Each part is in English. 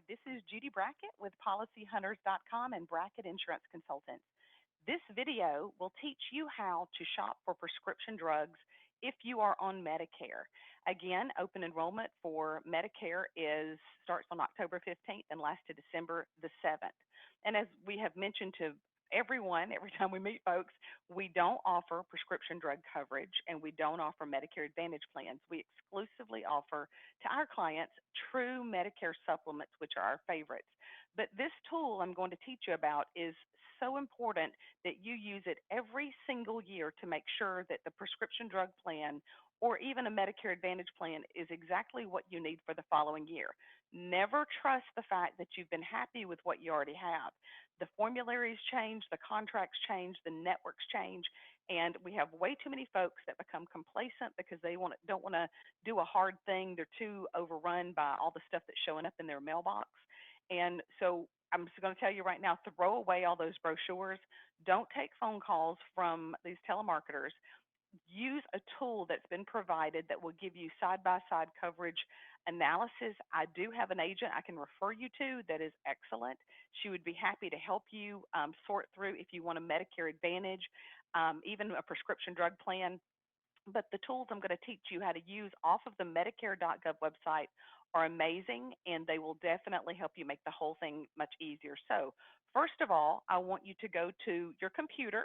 This is Judy Brackett with PolicyHunters.com and Brackett Insurance Consultants. This video will teach you how to shop for prescription drugs if you are on Medicare. Again, open enrollment for Medicare starts on October 15th and lasts to December the 7th. And as we have mentioned to everyone, every time we meet folks, we don't offer prescription drug coverage and we don't offer Medicare Advantage plans. We exclusively offer to our clients true Medicare supplements, which are our favorites. But this tool I'm going to teach you about is so important that you use it every single year to make sure that the prescription drug plan or even a Medicare Advantage plan is exactly what you need for the following year. Never trust the fact that you've been happy with what you already have. The formularies change, the contracts change, the networks change, and we have way too many folks that become complacent because they don't want to do a hard thing. They're too overrun by all the stuff that's showing up in their mailbox. And so I'm just going to tell you right now, throw away all those brochures. Don't take phone calls from these telemarketers. Use a tool that's been provided that will give you side-by-side coverage analysis. I do have an agent I can refer you to that is excellent. She would be happy to help you sort through if you want a Medicare Advantage, even a prescription drug plan. But the tools I'm going to teach you how to use off of the Medicare.gov website are amazing, and they will definitely help you make the whole thing much easier. So first of all, I want you to go to your computer.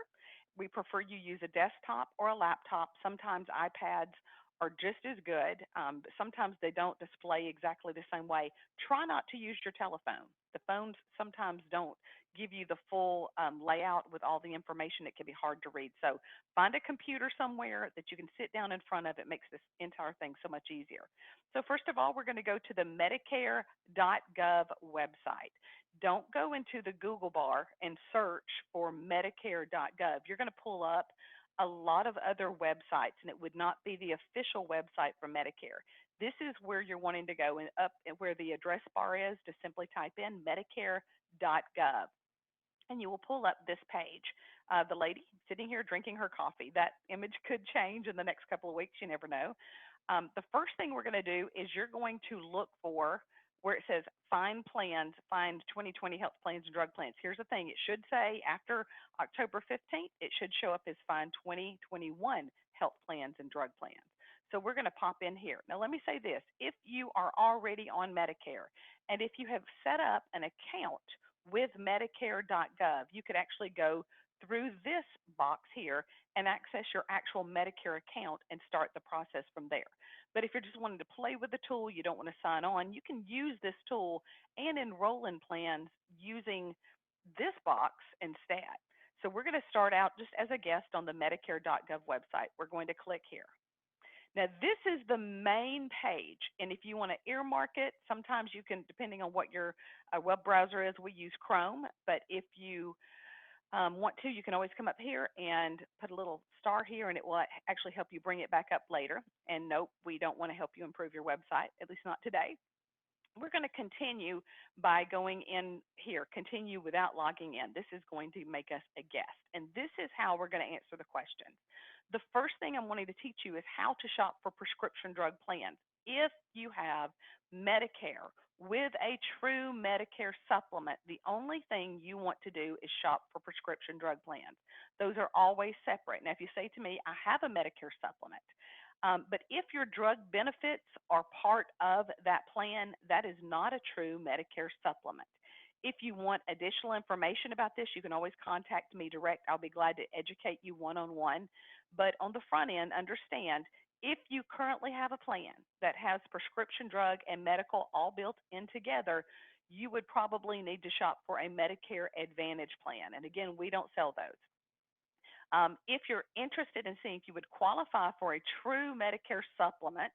We prefer you use a desktop or a laptop. Sometimes iPads are just as good, but sometimes they don't display exactly the same way. Try not to use your telephone. The phones sometimes don't give you the full layout with all the information. It can be hard to read. So find a computer somewhere that you can sit down in front of. It makes this entire thing so much easier. So first of all, we're going to go to the Medicare.gov website. Don't go into the Google bar and search for Medicare.gov. You're going to pull up a lot of other websites, and it would not be the official website for Medicare. This is where you're wanting to go, and up where the address bar is, to simply type in Medicare.gov, and you will pull up this page. The lady sitting here drinking her coffee. That image could change in the next couple of weeks. You never know. The first thing we're going to do is you're going to look for where it says find plans, find 2020 health plans and drug plans. Here's the thing. It should say after October 15th, it should show up as find 2021 health plans and drug plans. So we're going to pop in here. Now, let me say this. If you are already on Medicare and if you have set up an account with Medicare.gov, you could actually go through this box here and access your actual Medicare account and start the process from there. But if you're just wanting to play with the tool, you don't want to sign on, you can use this tool and enroll in plans using this box instead. So we're going to start out just as a guest on the Medicare.gov website. We're going to click here. Now, this is the main page, and if you want to earmark it, sometimes you can, depending on what your web browser is, we use Chrome, but if you want to, you can always come up here and put a little star here, and it will actually help you bring it back up later. And nope, we don't want to help you improve your website, at least not today. We're going to continue by going in here, continue without logging in. This is going to make us a guest, and this is how we're going to answer the questions. The first thing I'm wanting to teach you is how to shop for prescription drug plans. If you have Medicare with a true Medicare supplement, the only thing you want to do is shop for prescription drug plans. Those are always separate. Now, if you say to me, I have a Medicare supplement, but if your drug benefits are part of that plan, that is not a true Medicare supplement. If you want additional information about this, you can always contact me direct. I'll be glad to educate you one-on-one. But on the front end, understand, if you currently have a plan that has prescription drug and medical all built in together, you would probably need to shop for a Medicare Advantage plan. And again, we don't sell those. If you're interested in seeing if you would qualify for a true Medicare supplement,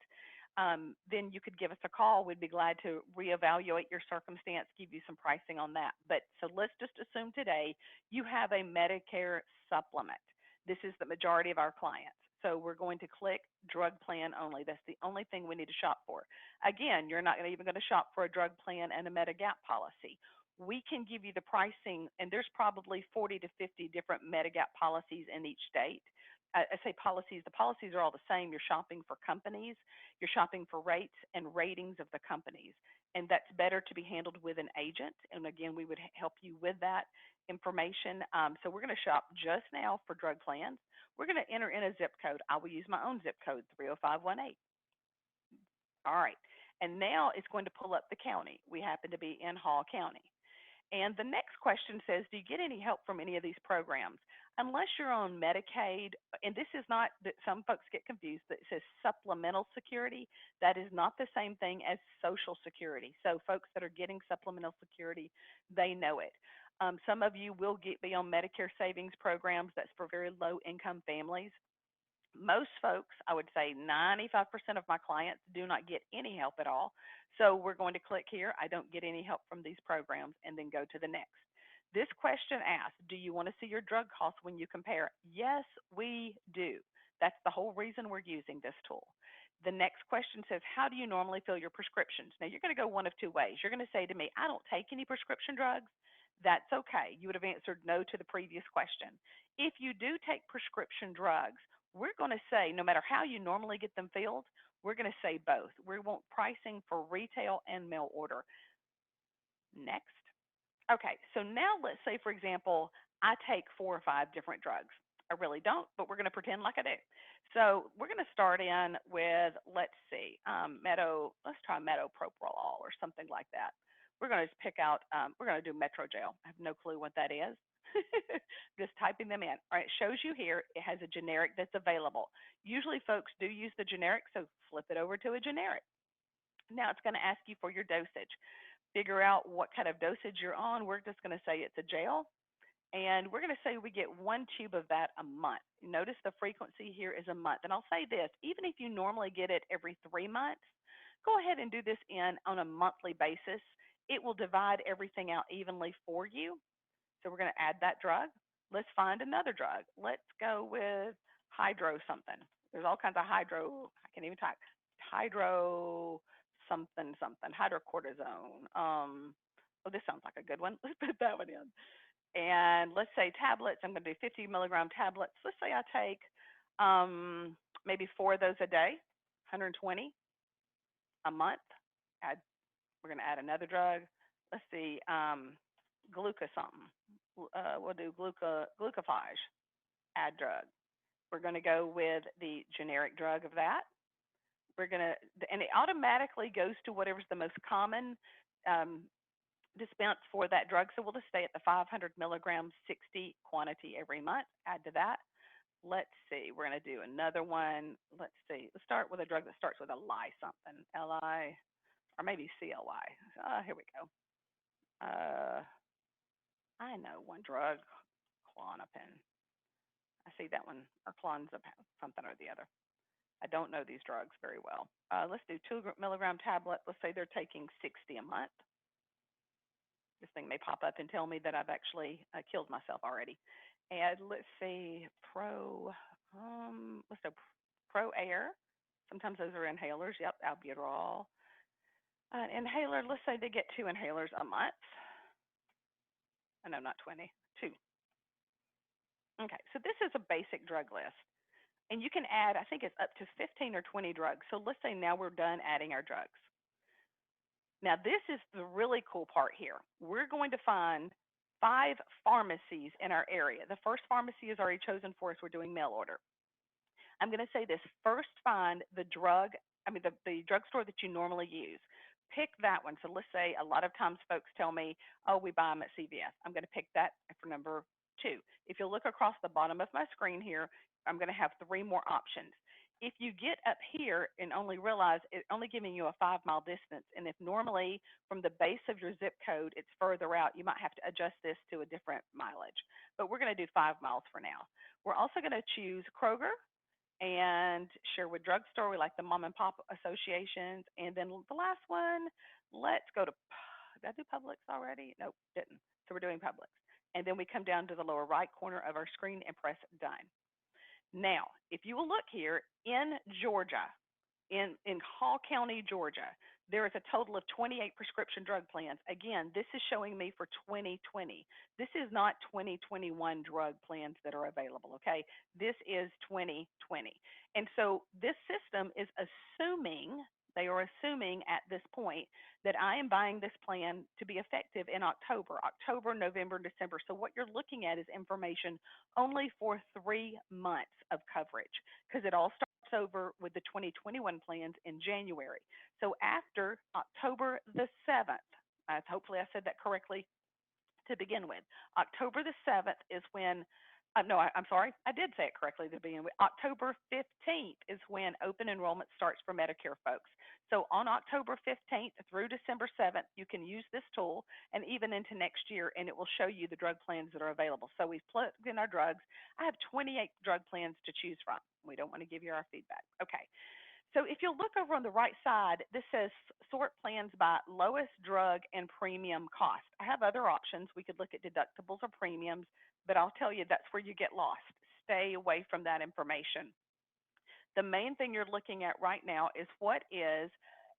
then you could give us a call. We'd be glad to reevaluate your circumstance, give you some pricing on that. But so let's just assume today you have a Medicare supplement. This is the majority of our clients. So we're going to click drug plan only. That's the only thing we need to shop for. Again, you're not even going to shop for a drug plan and a Medigap policy. We can give you the pricing, and there's probably 40 to 50 different Medigap policies in each state. I say policies. The policies are all the same. You're shopping for companies. You're shopping for rates and ratings of the companies, and that's better to be handled with an agent. And again, we would help you with that information. So we're going to shop just now for drug plans. We're going to enter in a zip code. I will use my own zip code, 30518. All right. And now it's going to pull up the county. We happen to be in Hall County. And the next question says, do you get any help from any of these programs? Unless you're on Medicaid, and this is not that some folks get confused, that it says supplemental security. That is not the same thing as Social Security. So folks that are getting supplemental security, they know it. Some of you will be on Medicare savings programs. That's for very low income families. Most folks, I would say 95% of my clients do not get any help at all. So we're going to click here. I don't get any help from these programs, and then go to the next. This question asks, do you want to see your drug costs when you compare? Yes, we do. That's the whole reason we're using this tool. The next question says, how do you normally fill your prescriptions? Now, you're going to go one of two ways. You're going to say to me, I don't take any prescription drugs. That's okay. You would have answered no to the previous question. If you do take prescription drugs, we're going to say, no matter how you normally get them filled, we're going to say both. We want pricing for retail and mail order. Next. Okay, so now let's say, for example, I take 4 or 5 different drugs. I really don't, but we're going to pretend like I do. So we're going to start in with, let's see, let's try metoprolol or something like that. We're going to just pick out, we're going to do Metrogel. I have no clue what that is. Just typing them in. All right, it shows you here. It has a generic that's available. Usually folks do use the generic, so flip it over to a generic. Now it's going to ask you for your dosage. Figure out what kind of dosage you're on. We're just going to say it's a gel. And we're going to say we get 1 tube of that a month. Notice the frequency here is a month. And I'll say this, even if you normally get it every 3 months, go ahead and do this on a monthly basis. It will divide everything out evenly for you. So we're going to add that drug. Let's find another drug. Let's go with hydro something. There's all kinds of hydro. I can't even type. Hydro something something. Hydrocortisone. Oh, this sounds like a good one. Let's put that one in. And let's say tablets. I'm going to do 50 milligram tablets. Let's say I take maybe 4 of those a day, 120 a month. We're going to add another drug. Let's see, gluca something. We'll do glucophage, add drug. We're going to go with the generic drug of that. We're going to, and it automatically goes to whatever's the most common dispense for that drug. So we'll just stay at the 500 milligrams, 60 quantity every month. Add to that. Let's see. We're going to do another one. Let's see. Let's start with a drug that starts with a lie something. L-I, or maybe C-L-Y. Here we go. I know one drug, Klonopin. I see that one, or clonazepam, something or the other. I don't know these drugs very well. Let's do 2 milligram tablet. Let's say they're taking 60 a month. This thing may pop up and tell me that I've actually killed myself already. And let's see, let's do Pro Air. Sometimes those are inhalers. Yep, albuterol. Inhaler, let's say they get 2 inhalers a month. No, not 20, 2. Okay, so this is a basic drug list. And you can add, I think it's up to 15 or 20 drugs. So let's say now we're done adding our drugs. Now, this is the really cool part here. We're going to find 5 pharmacies in our area. The first pharmacy is already chosen for us. We're doing mail order. I'm going to say this, first find the drugstore that you normally use. Pick that one. So let's say a lot of times folks tell me, oh, we buy them at CVS. I'm going to pick that for number 2. If you look across the bottom of my screen here, I'm going to have 3 more options. If you get up here and only realize it's only giving you a 5-mile distance, and if normally from the base of your zip code it's further out, you might have to adjust this to a different mileage. But we're going to do 5 miles for now. We're also going to choose Kroger and Sherwood Drugstore. We like the mom and pop associations. And then the last one, let's go to, did I do Publix already? Nope, didn't. So we're doing Publix. And then we come down to the lower right corner of our screen and press done. Now, if you will look here in Georgia, in Hall County, Georgia, There is a total of 28 prescription drug plans. Again, this is showing me for 2020. This is not 2021 drug plans that are available, okay? This is 2020. And so this system is assuming, they are assuming at this point that I am buying this plan to be effective in October, November, December. So what you're looking at is information only for 3 months of coverage because it all starts over with the 2021 plans in January. So after October the 7th, hopefully I said that correctly to begin with. October the 7th is when, no, I'm sorry, I did say it correctly to begin with. October 15th is when open enrollment starts for Medicare folks. So on October 15th through December 7th, you can use this tool and even into next year, and it will show you the drug plans that are available. So we've plugged in our drugs. I have 28 drug plans to choose from. We don't want to give you our feedback. Okay. So if you look over on the right side, this says sort plans by lowest drug and premium cost. I have other options. We could look at deductibles or premiums, but I'll tell you that's where you get lost. Stay away from that information. The main thing you're looking at right now is what is,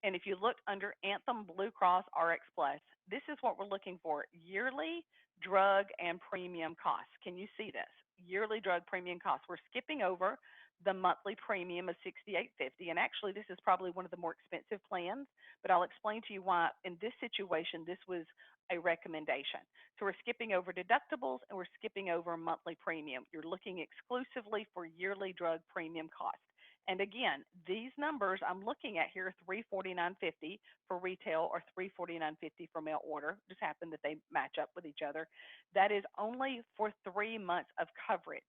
and if you look under Anthem Blue Cross RX Plus, this is what we're looking for: yearly drug and premium costs. Can you see this? Yearly drug premium costs. We're skipping over the monthly premium of $68.50, and actually this is probably one of the more expensive plans, but I'll explain to you why in this situation this was a recommendation. So we're skipping over deductibles and we're skipping over monthly premium. You're looking exclusively for yearly drug premium costs. And again, these numbers I'm looking at here, $349.50 for retail or $349.50 for mail order, just happen that they match up with each other. That is only for 3 months of coverage.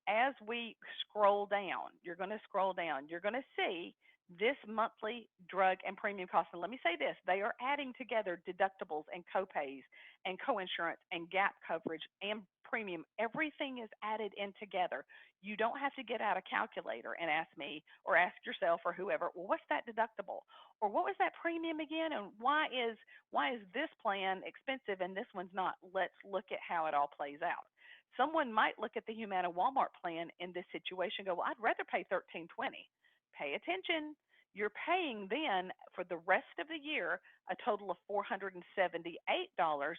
As we scroll down, you're going to scroll down, you're going to see this monthly drug and premium cost. And let me say this, they are adding together deductibles and copays and coinsurance and gap coverage and premium. Everything is added in together. You don't have to get out a calculator and ask me or ask yourself or whoever, well, what's that deductible? Or what was that premium again? And why is this plan expensive and this one's not? Let's look at how it all plays out. Someone might look at the Humana Walmart plan in this situation and go, well, I'd rather pay $13.20. Pay attention. You're paying then for the rest of the year a total of $478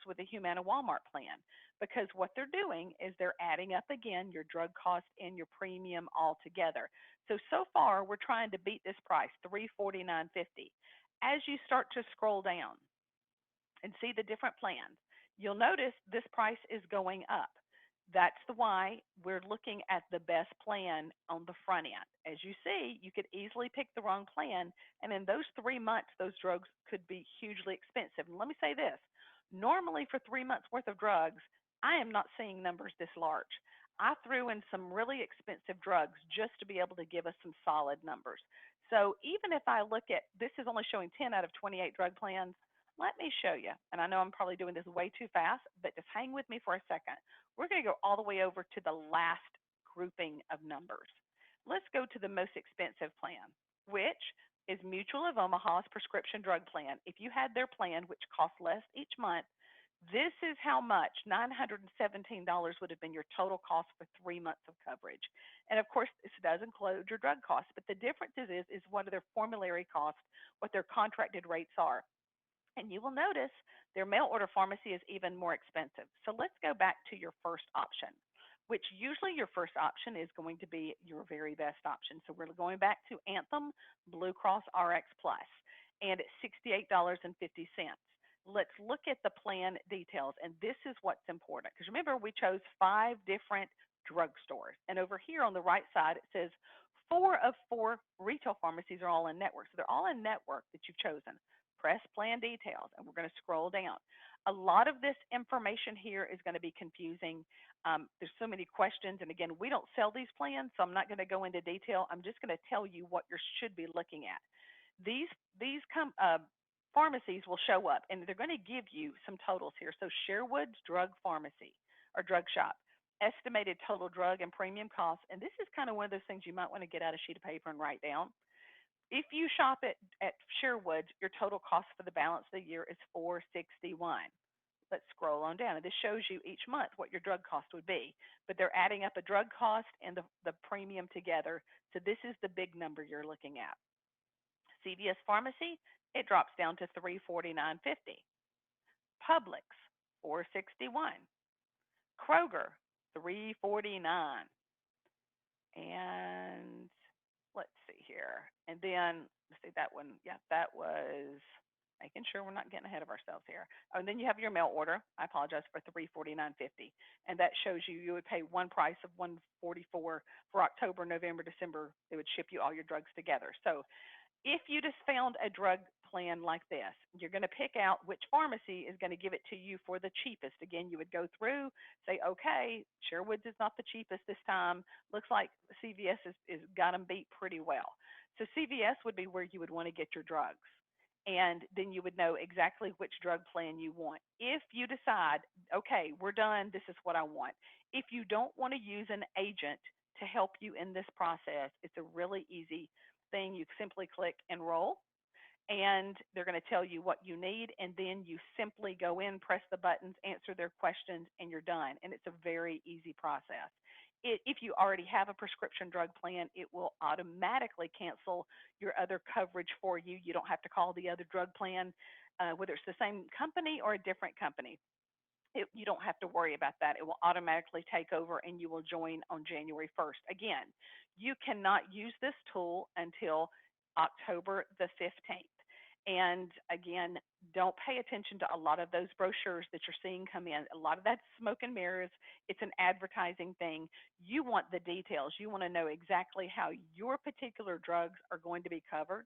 with the Humana Walmart plan, because what they're doing is they're adding up again your drug cost and your premium all together. So far we're trying to beat this price, $349.50. As you start to scroll down and see the different plans, you'll notice this price is going up. That's why we're looking at the best plan on the front end. As you see, you could easily pick the wrong plan, and in those 3 months, those drugs could be hugely expensive. And let me say this, normally for 3 months worth of drugs, I am not seeing numbers this large. I threw in some really expensive drugs just to be able to give us some solid numbers. So even if I look at, this is only showing 10 out of 28 drug plans, let me show you. And I know I'm probably doing this way too fast, but just hang with me for a second. We're going to go all the way over to the last grouping of numbers. Let's go to the most expensive plan, which is Mutual of Omaha's prescription drug plan. If you had their plan, which costs less each month, this is how much $917 would have been your total cost for 3 months of coverage. And of course, this does include your drug costs, but the difference is what are their formulary costs, what their contracted rates are. And you will notice their mail order pharmacy is even more expensive. So let's go back to your first option, which usually your first option is going to be your very best option. So we're going back to Anthem Blue Cross RX Plus, and it's $68.50. Let's look at the plan details, and this is what's important. Because remember, we chose 5 different drugstores. And over here on the right side, it says 4 of 4 retail pharmacies are all in network. So they're all in network that you've chosen. Press plan details, and we're going to scroll down. A lot of this information here is going to be confusing. There's so many questions, and again, we don't sell these plans, so I'm not going to go into detail. I'm just going to tell you what you should be looking at. These pharmacies will show up, and they're going to give you some totals here. So Sherwood's Drug Pharmacy or Drug Shop, estimated total drug and premium costs, and this is kind of one of those things you might want to get out a sheet of paper and write down. If you shop at Sherwood's, your total cost for the balance of the year is $461. Let's scroll on down. And this shows you each month what your drug cost would be. But they're adding up a drug cost and the premium together. So this is the big number you're looking at. CVS Pharmacy, it drops down to $349.50. Publix, $461. Kroger, $349. And let's see here. And then let's see that one. Yeah, that was making sure we're not getting ahead of ourselves here. Oh, and then you have your mail order. I apologize for $349.50, and that shows you would pay one price of $144 for October, November, December. They would ship you all your drugs together. So if you just found a drug plan like this, you're going to pick out which pharmacy is going to give it to you for the cheapest. Again, you would go through, say, okay, Sherwood's is not the cheapest this time. Looks like CVS is got them beat pretty well. So CVS would be where you would want to get your drugs. And then you would know exactly which drug plan you want. If you decide, okay, we're done, this is what I want. If you don't want to use an agent to help you in this process, it's a really easy thing. You simply click enroll, and they're going to tell you what you need, and then you simply go in, press the buttons, answer their questions, and you're done. And it's a very easy process. If you already have a prescription drug plan, it will automatically cancel your other coverage for you. You don't have to call the other drug plan, whether it's the same company or a different company. You don't have to worry about that. It will automatically take over and you will join on January 1st. Again, you cannot use this tool until October the 15th. And again, don't pay attention to a lot of those brochures that you're seeing come in. A lot of that's smoke and mirrors. It's an advertising thing. You want the details. You want to know exactly how your particular drugs are going to be covered.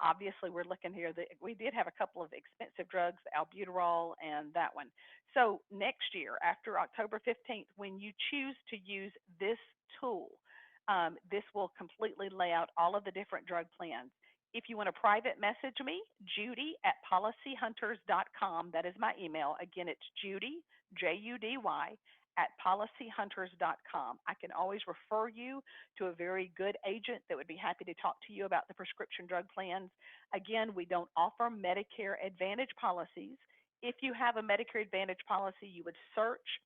Obviously, we're looking here that we did have a couple of expensive drugs, albuterol and that one. So next year, after October 15th, when you choose to use this tool, this will completely lay out all of the different drug plans. If you want to private message me, Judy at policyhunters.com. That is my email. Again, it's Judy, Judy, at policyhunters.com. I can always refer you to a very good agent that would be happy to talk to you about the prescription drug plans. Again, we don't offer Medicare Advantage policies. If you have a Medicare Advantage policy, you would search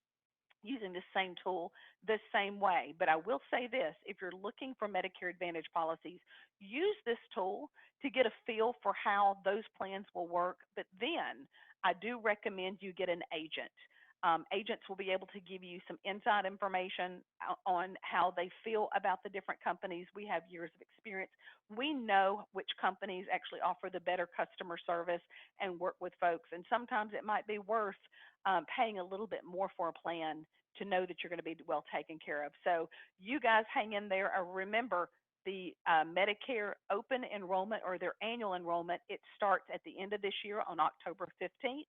using the same tool the same way. But I will say this, if you're looking for Medicare Advantage policies, use this tool to get a feel for how those plans will work. But then I do recommend you get an agent. Agents will be able to give you some inside information on how they feel about the different companies. We have years of experience. We know which companies actually offer the better customer service and work with folks. And sometimes it might be worth paying a little bit more for a plan to know that you're going to be well taken care of. So you guys hang in there. Remember, the Medicare open enrollment or their annual enrollment, it starts at the end of this year on October 15th,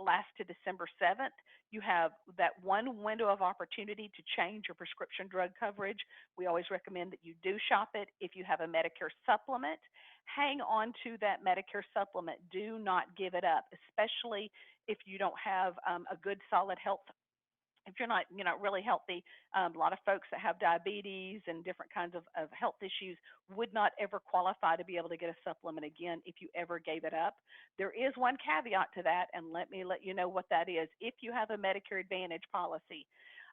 lasts to December 7th. You have that one window of opportunity to change your prescription drug coverage. We always recommend that you do shop it. If you have a Medicare supplement, hang on to that Medicare supplement. Do not give it up, especially if you don't have a good solid health. If you're not really healthy, a lot of folks that have diabetes and different kinds of health issues would not ever qualify to be able to get a supplement again if you ever gave it up. There is one caveat to that, and let me let you know what that is. If you have a Medicare Advantage policy,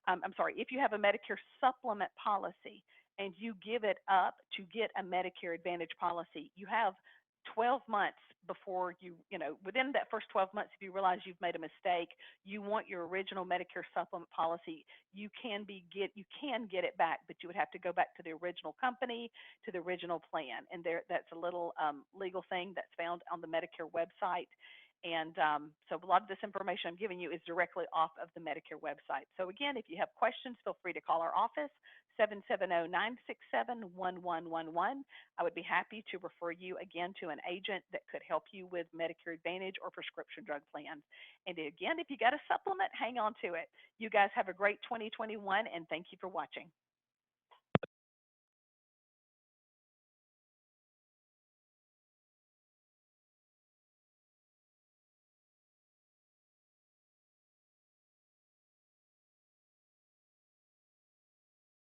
if you have a Medicare supplement policy and you give it up to get a Medicare Advantage policy, you have 12 months before within that first 12 months, if you realize you've made a mistake, you want your original Medicare supplement policy, you can get it back, but you would have to go back to the original company, to the original plan. And that's a little legal thing that's found on the Medicare website. And so a lot of this information I'm giving you is directly off of the Medicare website. So again, if you have questions, feel free to call our office, 770-967-1111. I would be happy to refer you again to an agent that could help you with Medicare Advantage or prescription drug plans. And again, if you got a supplement, hang on to it. You guys have a great 2021, and thank you for watching.